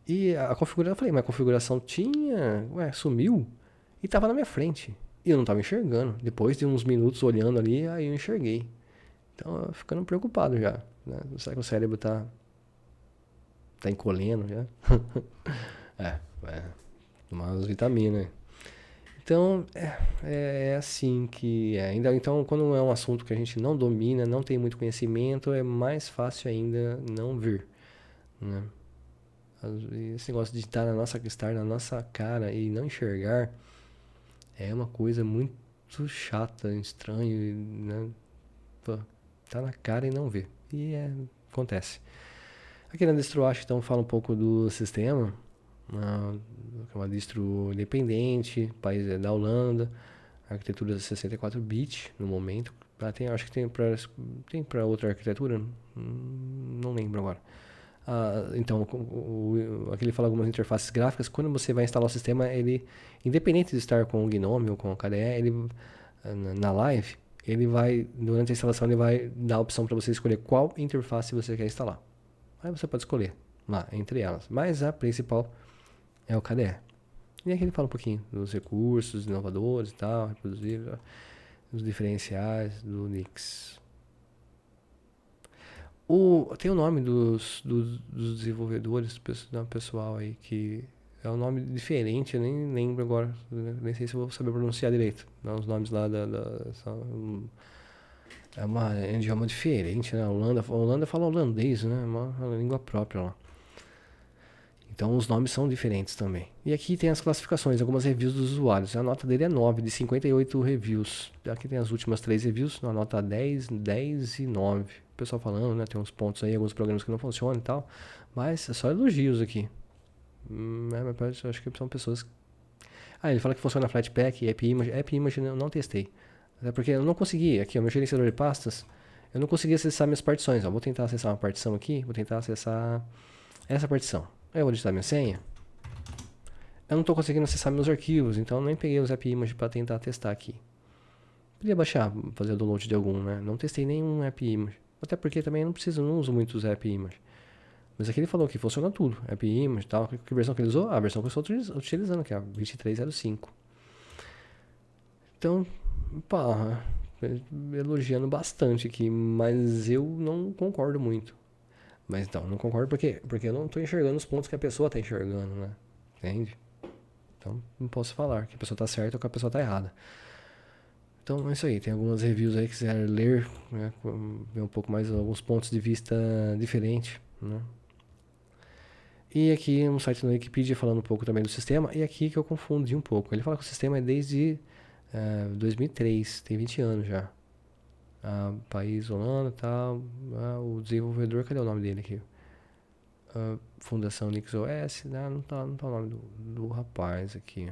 e a configuração, eu falei, mas a configuração sumiu e tava na minha frente. E eu não tava enxergando. Depois de uns minutos olhando ali, aí eu enxerguei. Então, eu ficando preocupado já, né? Será que o cérebro tá encolhendo já? Tomar umas vitaminas. Então, é assim que é. Ainda, então, quando é um assunto que a gente não domina, não tem muito conhecimento, é mais fácil ainda não vir, né? Esse negócio de estar na nossa cara e não enxergar é uma coisa muito chata, estranha, né? Pô, tá na cara e não vê. Acontece. Aqui na DistroAsh, então, fala um pouco do sistema. Que é uma distro independente, país é da Holanda, arquitetura 64 bit no momento. Acho que tem para outra arquitetura, não lembro agora. Então, aqui ele fala algumas interfaces gráficas. Quando você vai instalar o sistema, ele, independente de estar com o GNOME ou com o KDE, ele, na live, ele vai, durante a instalação, ele vai dar a opção para você escolher qual interface você quer instalar. Aí você pode escolher lá, entre elas. Mas a principal é o KDE. E aqui ele fala um pouquinho dos recursos inovadores e tal, reproduzir os diferenciais do Unix. Tem o nome dos desenvolvedores, do pessoal aí, que é um nome diferente, eu nem lembro agora, nem sei se eu vou saber pronunciar direito. Os nomes lá é um idioma diferente, né? A Holanda fala holandês, né? Uma língua própria lá. Então os nomes são diferentes também. E aqui tem as classificações, algumas reviews dos usuários. A nota dele é 9, de 58 reviews. Aqui tem as últimas 3 reviews, a nota 10, 10 e 9. O pessoal falando, né? Tem uns pontos aí, alguns programas que não funcionam e tal. Mas é só elogios aqui. Mas acho que são pessoas... ele fala que funciona Flatpak e AppImage. AppImage eu não testei. Até porque eu não consegui, aqui, o meu gerenciador de pastas, eu não consegui acessar minhas partições. Vou tentar acessar uma partição aqui, vou tentar acessar essa partição. Aí eu vou digitar minha senha. Eu não estou conseguindo acessar meus arquivos, então eu nem peguei os AppImage para tentar testar aqui. Podia baixar, fazer o download de algum, né? Não testei nenhum AppImage. Até porque também não uso muitos AppImage. Mas aqui ele falou que funciona tudo. AppImage e tal. Que versão que ele usou? A versão que eu estou utilizando, que é a 2305. Então, pá, elogiando bastante aqui, mas eu não concordo muito. Mas então, não concordo porque eu não estou enxergando os pontos que a pessoa está enxergando, né? Entende? Então, não posso falar que a pessoa está certa ou que a pessoa está errada. Então, é isso aí. Tem algumas reviews aí que quiser ler, né? Ver um pouco mais alguns pontos de vista diferentes, né? E aqui um site da Wikipedia falando um pouco também do sistema. E aqui que eu confundi um pouco. Ele fala que o sistema é desde 2003, tem 20 anos já. País Holanda e tal. O desenvolvedor, cadê o nome dele aqui? Fundação NixOS, não tá o nome do rapaz aqui.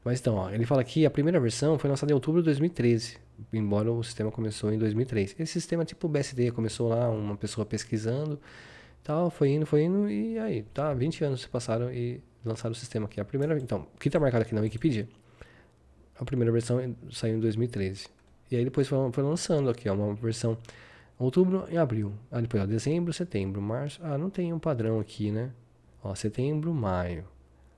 Mas então, ele fala que a primeira versão foi lançada em outubro de 2013, embora o sistema começou em 2003. Esse sistema tipo BSD, começou lá uma pessoa pesquisando, tal, foi indo e aí, 20 anos se passaram e lançaram o sistema aqui. Então, o que está marcado aqui na Wikipedia, a primeira versão saiu em 2013. E aí depois foi lançando aqui, uma versão outubro e abril. Depois, dezembro, setembro, março. Não tem um padrão aqui, né? Setembro, maio.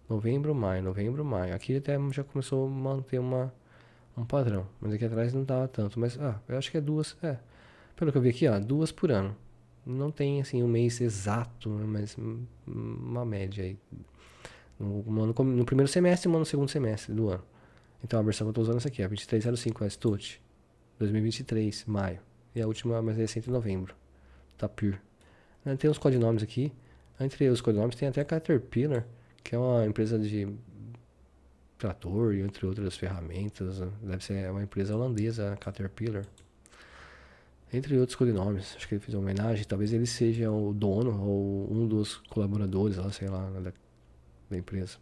Novembro, maio. Aqui até já começou a manter um padrão. Mas aqui atrás não tava tanto. Mas, eu acho que é duas. Pelo que eu vi aqui, 2 por ano. Não tem, assim, um mês exato, né? Mas uma média aí. No primeiro semestre e no segundo semestre do ano. Então a versão que eu tô usando é essa aqui, a 2305 STUT. 2023, maio. E a última mais recente, novembro. Tapir. Tem uns codinomes aqui. Entre os codinomes tem até a Caterpillar, que é uma empresa de trator e entre outras ferramentas. Deve ser uma empresa holandesa, a Caterpillar. Entre outros codinomes. Acho que ele fez uma homenagem. Talvez ele seja o dono ou um dos colaboradores lá, sei lá, da empresa.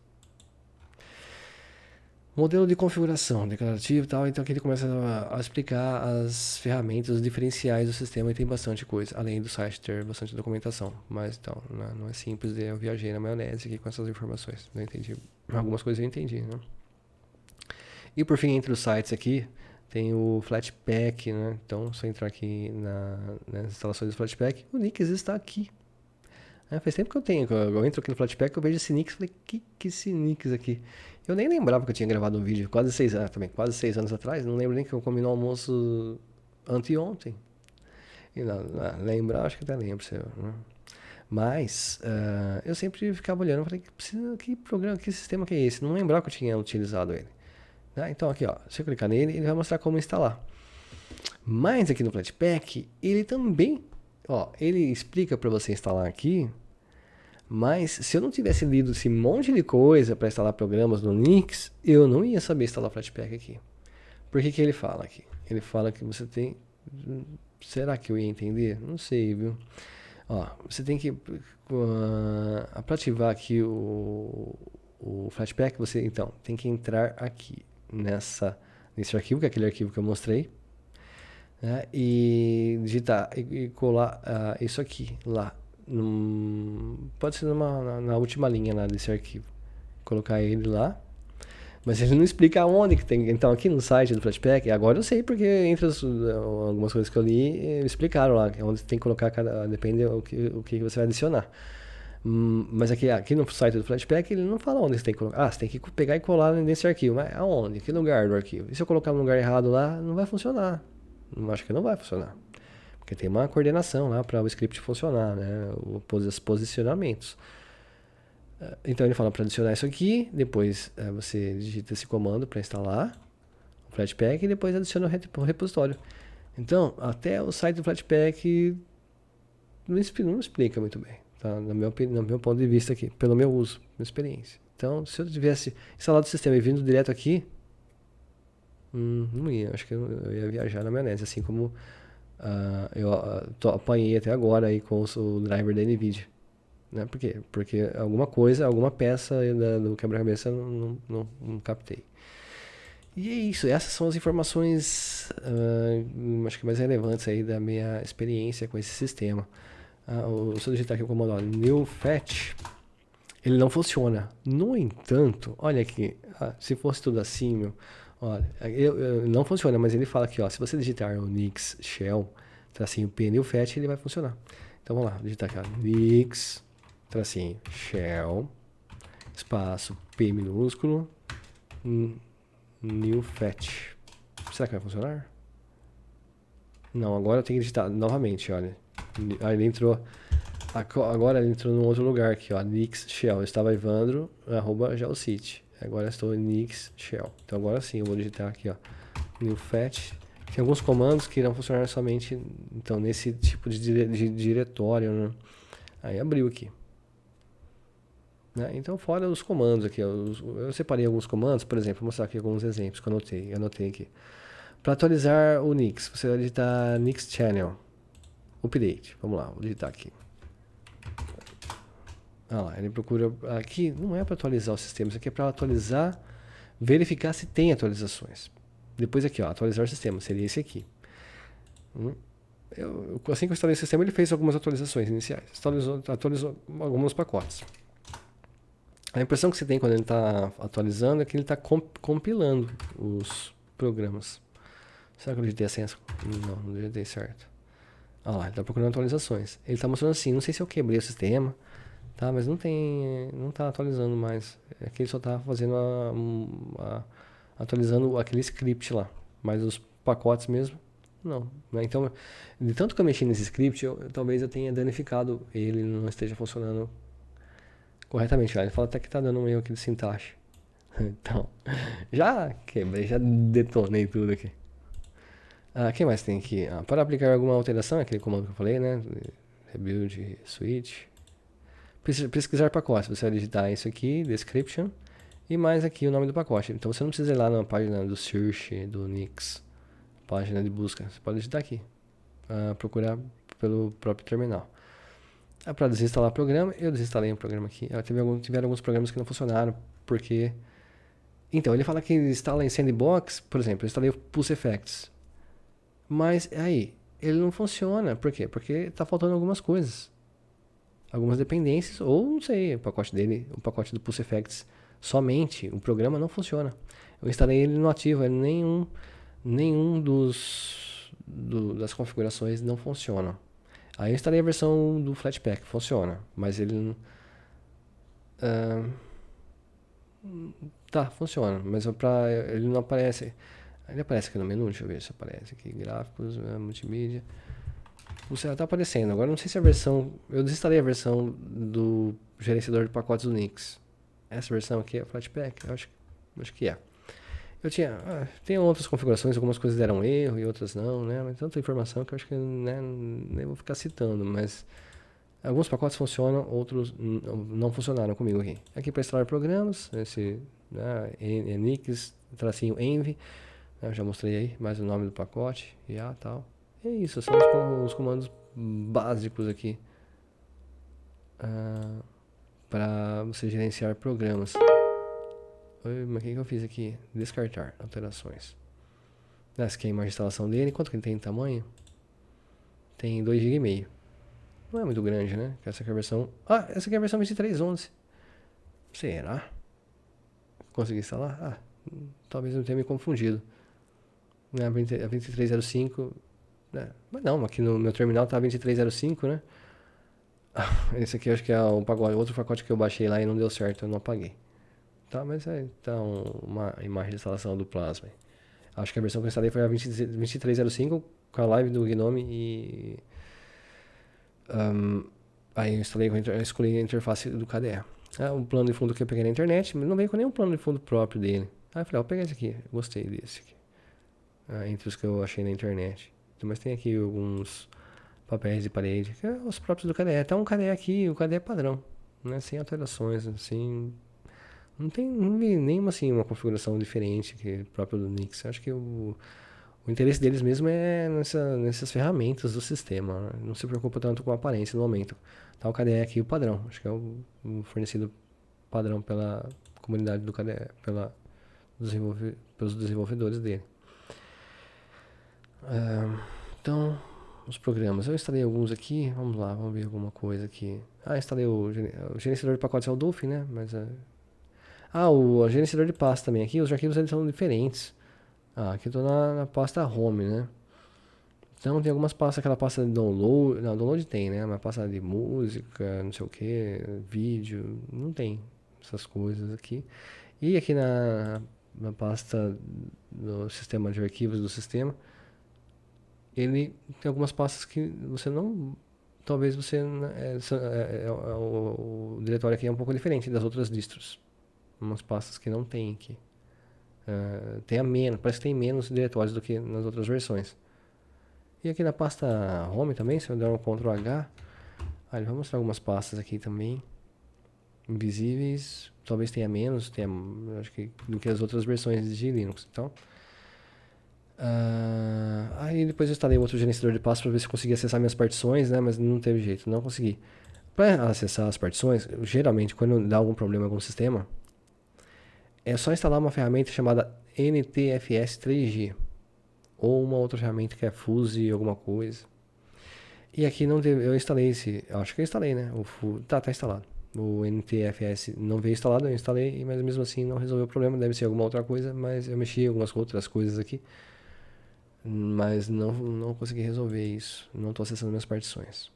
Modelo de configuração, declarativo e tal, então aqui ele começa a explicar as ferramentas, os diferenciais do sistema e tem bastante coisa, além do site ter bastante documentação. Mas então, não é simples, eu viajei na maionese aqui com essas informações, não entendi, algumas coisas eu entendi, né? E por fim, entre os sites aqui, tem o Flatpak, né? Então, se eu entrar aqui nas instalações do Flatpak, o Nix está aqui. Faz tempo que eu entro aqui no Flatpak, eu vejo esse Nix, falei, que esse Nix aqui? Eu nem lembrava que eu tinha gravado um vídeo quase 6 anos, também, quase 6 anos atrás, não lembro nem que eu comi no almoço anteontem. E lembrar, acho que até lembro, né? Mas eu sempre ficava olhando, falei, que programa, que sistema que é esse? Não lembrava que eu tinha utilizado ele. Tá? Então aqui, ó, se eu clicar nele, ele vai mostrar como instalar. Mas aqui no Flatpak, ele também, ó, ele explica para você instalar aqui. Mas se eu não tivesse lido esse monte de coisa para instalar programas no Linux, eu não ia saber instalar o Flatpak aqui. Por que que ele fala aqui? Ele fala que você tem... Será que eu ia entender? Não sei, viu? Ó, você tem que... para ativar aqui o Flatpak, você então tem que entrar aqui nesse arquivo, que é aquele arquivo que eu mostrei, né? E digitar e colar isso aqui lá. Pode ser na última linha lá desse arquivo. Colocar ele lá. Mas ele não explica aonde que tem. Então, aqui no site do Flatpak, agora eu sei, porque entre algumas coisas que eu li, explicaram lá onde tem que colocar depende o que você vai adicionar. Mas aqui no site do Flatpak, ele não fala onde você tem que colocar. Ah, você tem que pegar e colar nesse arquivo. Mas aonde? Que lugar do arquivo? E se eu colocar no lugar errado lá, não vai funcionar. Acho que não vai funcionar. Porque tem uma coordenação lá para o script funcionar, né? Os posicionamentos. Então ele fala para adicionar isso aqui, depois você digita esse comando para instalar o Flatpak e depois adiciona o repositório. Então, até o site do Flatpak não explica muito bem, tá? No meu ponto de vista aqui, pelo meu uso, minha experiência. Então, se eu tivesse instalado o sistema e vindo direto aqui, não ia, acho que eu ia viajar na maionese, assim como eu apanhei até agora aí com o driver da NVIDIA. Né? Por quê? Porque alguma peça do quebra-cabeça não captei. E é isso, essas são as informações acho que mais relevantes aí da minha experiência com esse sistema. Se eu digitar aqui o comando new fetch, ele não funciona. No entanto, olha aqui, se fosse tudo assim, meu, olha, não funciona, mas ele fala aqui, ó, se você digitar o Nix shell, tracinho p new fetch, ele vai funcionar. Então vamos lá, digitar aqui, ó, Nix tracinho shell, espaço P minúsculo, new fetch. Será que vai funcionar? Não, agora eu tenho que digitar novamente, olha. Aí ele entrou, agora ele entrou num outro lugar aqui, ó, Nix shell. Eu estava Evandro, @geocities. Agora estou em Nix shell. Então agora sim eu vou digitar aqui, ó, new fetch. Tem alguns comandos que irão funcionar somente então nesse tipo de diretório, né? Aí abriu aqui. Né? Então, fora os comandos aqui, eu separei alguns comandos, por exemplo, vou mostrar aqui alguns exemplos que eu anotei aqui. Para atualizar o Nix, você vai digitar Nix Channel Update. Vamos lá, vou digitar aqui. Lá, ele procura aqui, não é para atualizar o sistema, isso aqui é para atualizar, verificar se tem atualizações. Depois aqui, ó, atualizar o sistema, seria esse aqui. Assim que eu instalei o sistema, ele fez algumas atualizações iniciais, atualizou alguns pacotes. A impressão que você tem quando ele está atualizando é que ele está compilando os programas. Será que eu digitei a senha? Não digitei certo. Lá, ele está procurando atualizações. Ele está mostrando assim, não sei se eu quebrei o sistema, tá? Mas não está atualizando mais. É que ele só está fazendo atualizando aquele script lá. Mas os pacotes mesmo, não. Então, de tanto que eu mexi nesse script, talvez eu tenha danificado ele, não esteja funcionando corretamente. Ele fala até que tá dando um erro aqui de sintaxe. Então, já quebrei, já detonei tudo aqui. Quem mais tem aqui? Para aplicar alguma alteração, aquele comando que eu falei, né? Rebuild, switch. Pesquisar pacotes. Você vai digitar isso aqui, description, e mais aqui o nome do pacote. Então você não precisa ir lá na página do search, do Nix, página de busca. Você pode digitar aqui. Procurar pelo próprio terminal. Para desinstalar o programa, eu desinstalei um programa aqui. Tiveram alguns programas que não funcionaram, porque... Então, ele fala que instala em Sandbox, por exemplo, eu instalei o Pulse Effects. Mas aí, ele não funciona. Por quê? Porque está faltando algumas coisas. Algumas dependências, ou não sei, o pacote do Pulse Effects somente, o programa não funciona. Eu instalei ele no ativo, nenhum das configurações não funcionam. Aí eu instalei a versão do Flatpak, funciona, mas ele funciona, mas ele não aparece. Ele aparece aqui no menu, deixa eu ver se aparece aqui, gráficos, multimídia. Você está aparecendo, agora não sei se a versão, eu desinstalei a versão do gerenciador de pacotes do Nix. Essa versão aqui é Flatpak, eu acho que é. Eu tinha, tem outras configurações, algumas coisas deram erro e outras não, né? Mas tanta informação que eu acho que, né, nem vou ficar citando, mas alguns pacotes funcionam, outros não funcionaram comigo aqui. Aqui para instalar programas, esse, né, Enix, tracinho env, né, eu já mostrei aí mais o nome do pacote e tal. É isso, são os comandos básicos aqui para você gerenciar programas. Mas o que eu fiz aqui? Descartar alterações. Essa aqui é a imagem de instalação dele. Quanto que ele tem de tamanho? Tem 2,5 GB. Não é muito grande, né? Essa aqui é a versão... essa aqui é a versão 23.11. Será? Consegui instalar? Talvez eu tenha me confundido. A 23.05... Né? Mas não, aqui no meu terminal tá 23.05, né? Esse aqui eu acho que é o pacote, outro pacote que eu baixei lá e não deu certo, eu não apaguei. Tá, mas é então uma imagem de instalação do Plasma. Acho que a versão que eu instalei foi a 23.05 com a live do Gnome e aí eu instalei, eu escolhi a interface do KDE. O plano de fundo que eu peguei na internet, mas não veio com nenhum plano de fundo próprio dele. Aí eu falei, vou pegar esse aqui, gostei desse aqui. Entre os que eu achei na internet. Mas tem aqui alguns papéis de parede, que é os próprios do KDE. Tá um KDE aqui, o KDE padrão, né? Sem alterações, assim. Não vi nenhuma assim, uma configuração diferente que próprio do Nix. Acho que o interesse deles mesmo é nessas ferramentas do sistema, né? Não se preocupa tanto com a aparência no momento. Tá o KDE aqui, o padrão. Acho que é o fornecido padrão pela comunidade do KDE, pelos desenvolvedores dele. Então, os programas. Eu instalei alguns aqui. Vamos lá, vamos ver alguma coisa aqui. Instalei o gerenciador de pacotes é o Dolphin, né? Mas o gerenciador de pasta também. Aqui os arquivos eles são diferentes. Aqui eu tô na pasta home, né? Então tem algumas pastas, aquela pasta de download. Não, download tem, né? Uma pasta de música, não sei o que, vídeo. Não tem essas coisas aqui. E aqui na pasta do sistema de arquivos do sistema, ele tem algumas pastas que você não. Talvez você. O diretório aqui é um pouco diferente das outras distros. Umas pastas que não tem aqui. Tem menos, parece que tem menos diretórios do que nas outras versões. E aqui na pasta Home também, se eu der um Ctrl H, ele vai mostrar algumas pastas aqui também, invisíveis, talvez tenha menos, acho que do que as outras versões de Linux. Então, aí depois eu instalei outro gerenciador de pastas para ver se eu conseguia acessar minhas partições, né? Mas não teve jeito, não consegui. Para acessar as partições, geralmente quando dá algum problema com o sistema, é só instalar uma ferramenta chamada NTFS 3G. Ou uma outra ferramenta que é Fuse alguma coisa. E aqui não teve, eu instalei acho que eu instalei, né? Tá instalado. O NTFS não veio instalado, eu instalei, mas mesmo assim não resolveu o problema, deve ser alguma outra coisa, mas eu mexi em algumas outras coisas aqui. Mas não consegui resolver isso, não estou acessando minhas partições.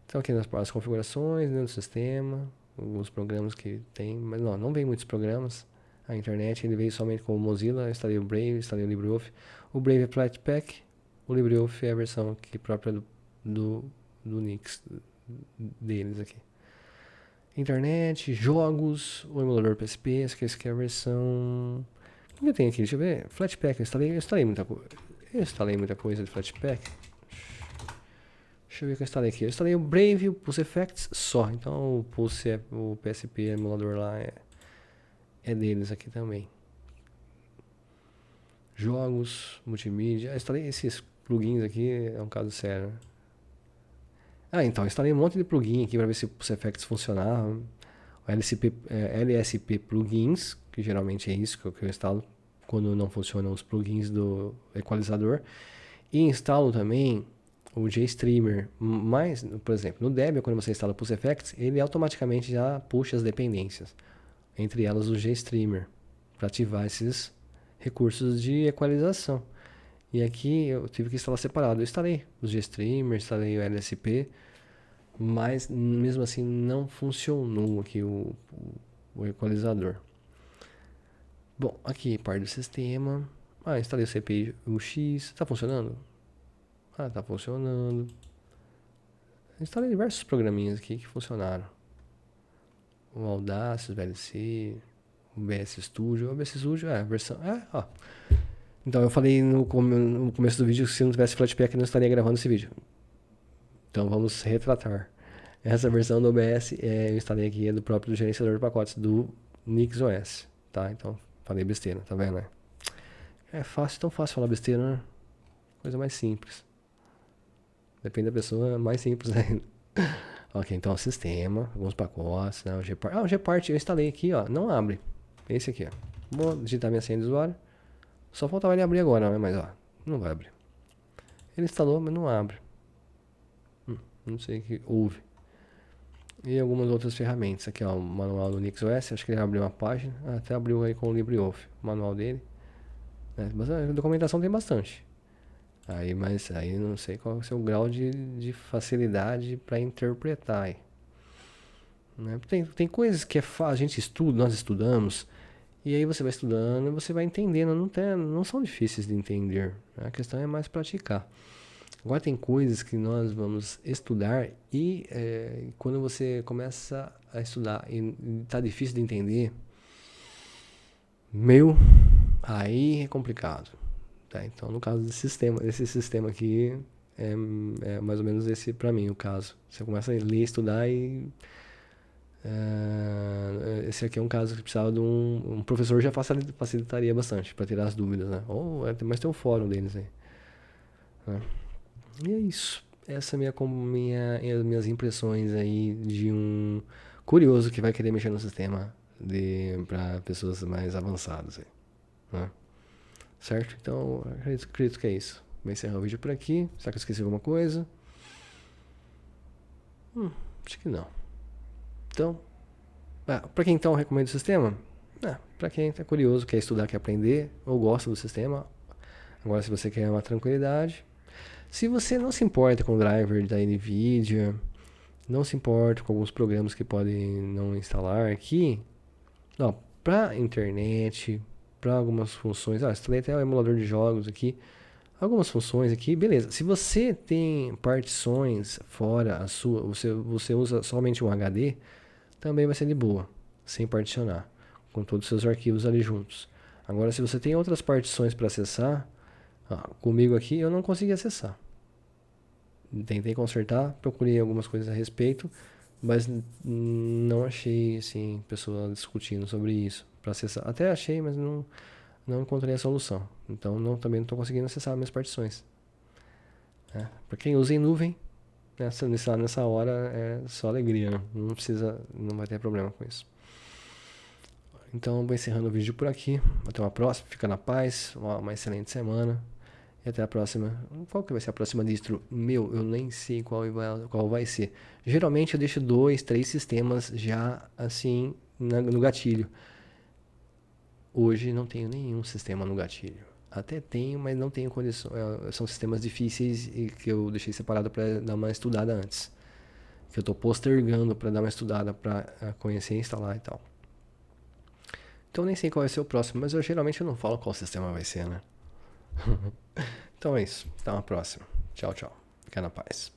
Então aqui nas configurações, dentro do sistema, alguns programas que tem, mas não veio muitos programas. A internet ele veio somente com o Mozilla, eu instalei o Brave, instalei o LibreOffice. O Brave é Flatpak, o LibreOffice é a versão que própria do Nix deles aqui. Internet, jogos, o emulador PSP, essa aqui é a versão... O que eu tenho aqui? Deixa eu ver. Flatpak, eu instalei muita coisa. Eu instalei muita coisa de Flatpak. Deixa eu ver o que eu instalei aqui. Eu instalei o Brave, o Pulse Effects só. Então o Pulse, o PSP emulador lá é deles aqui também. Jogos, multimídia. Eu instalei esses plugins aqui, é um caso sério. Então, eu instalei um monte de plugin aqui para ver se o Pulse Effects funcionava. O LSP plugins, que geralmente é isso que eu instalo quando não funcionam os plugins do equalizador. E instalo também o JStreamer. Mas, por exemplo, no Debian, quando você instala o Pulse Effects, ele automaticamente já puxa as dependências. Entre elas o JStreamer, para ativar esses recursos de equalização. E aqui eu tive que instalar separado. Eu instalei o GStreamer, instalei o LSP, mas mesmo assim não funcionou aqui o equalizador. Bom, aqui parte do sistema. Instalei o CPI UX. Está funcionando? Tá funcionando. Instalei diversos programinhas aqui que funcionaram. O Audacity, o VLC, OBS Studio. OBS Studio é a versão. Ó. Então eu falei no começo do vídeo que se não tivesse Flatpak eu não estaria gravando esse vídeo. Então vamos retratar. Essa versão do OBS eu instalei aqui, é do próprio gerenciador de pacotes do NixOS, tá? Então falei besteira, tá vendo, né? É fácil, tão fácil falar besteira, né? Coisa mais simples. Depende da pessoa, é mais simples ainda. Ok, então sistema, alguns pacotes, né? O Gpart. O Gpart eu instalei aqui, ó, não abre. Esse aqui, ó. Vou digitar minha senha de usuário. Só faltava ele abrir agora, né? Mas ó, não vai abrir. Ele instalou, mas não abre. Não sei o que houve. E algumas outras ferramentas. Aqui, ó, o manual do NixOS. Acho que ele abriu uma página. Até abriu aí com o LibreOffice, o manual dele. A documentação tem bastante. Mas aí não sei qual é o seu grau de facilidade para interpretar. Aí, né? Tem coisas que a gente estuda, nós estudamos. E aí você vai estudando e você vai entendendo. Não são difíceis de entender. A questão é mais praticar. Agora tem coisas que nós vamos estudar e quando você começa a estudar e tá difícil de entender, aí é complicado. Tá? Então no caso desse sistema aqui, é mais ou menos esse pra mim o caso. Você começa a ler, estudar e... esse aqui é um caso que precisava de um professor, já facilitaria bastante para tirar as dúvidas, né? Mas tem um fórum deles aí, né? E é isso. Essa é minhas impressões aí de um curioso que vai querer mexer no sistema para pessoas mais avançadas aí, né? Certo? Então, acredito que é isso. Vou encerrar o vídeo por aqui. Será que eu esqueci alguma coisa? Acho que não. Então, para quem então recomenda o sistema? Para quem está curioso, quer estudar, quer aprender, ou gosta do sistema. Agora, se você quer uma tranquilidade, se você não se importa com o driver da NVIDIA, não se importa com alguns programas que podem não instalar aqui, para internet, para algumas funções, instalei até o emulador de jogos aqui, algumas funções aqui, beleza. Se você tem partições fora você usa somente um HD, também vai ser de boa, sem particionar, com todos os seus arquivos ali juntos. Agora, se você tem outras partições para acessar, comigo aqui eu não consegui acessar. Tentei consertar, procurei algumas coisas a respeito, mas não achei assim, pessoa discutindo sobre isso para acessar. Até achei, mas não encontrei a solução. Então também não estou conseguindo acessar minhas partições. Para quem usa em nuvem, nessa hora é só alegria, né? Não vai ter problema com isso. Então vou encerrando o vídeo por aqui. Até uma próxima, fica na paz, uma excelente semana. E até a próxima. Qual que vai ser a próxima distro? Eu nem sei qual vai ser. Geralmente eu deixo 2, 3 sistemas já assim no gatilho. Hoje não tenho nenhum sistema no gatilho. Até tenho, mas não tenho condição. São sistemas difíceis e que eu deixei separado para dar uma estudada antes. Que eu estou postergando para dar uma estudada para conhecer e instalar e tal. Então nem sei qual vai ser o próximo, mas geralmente eu não falo qual sistema vai ser, né? Então é isso. Até uma próxima. Tchau, tchau. Fica na paz.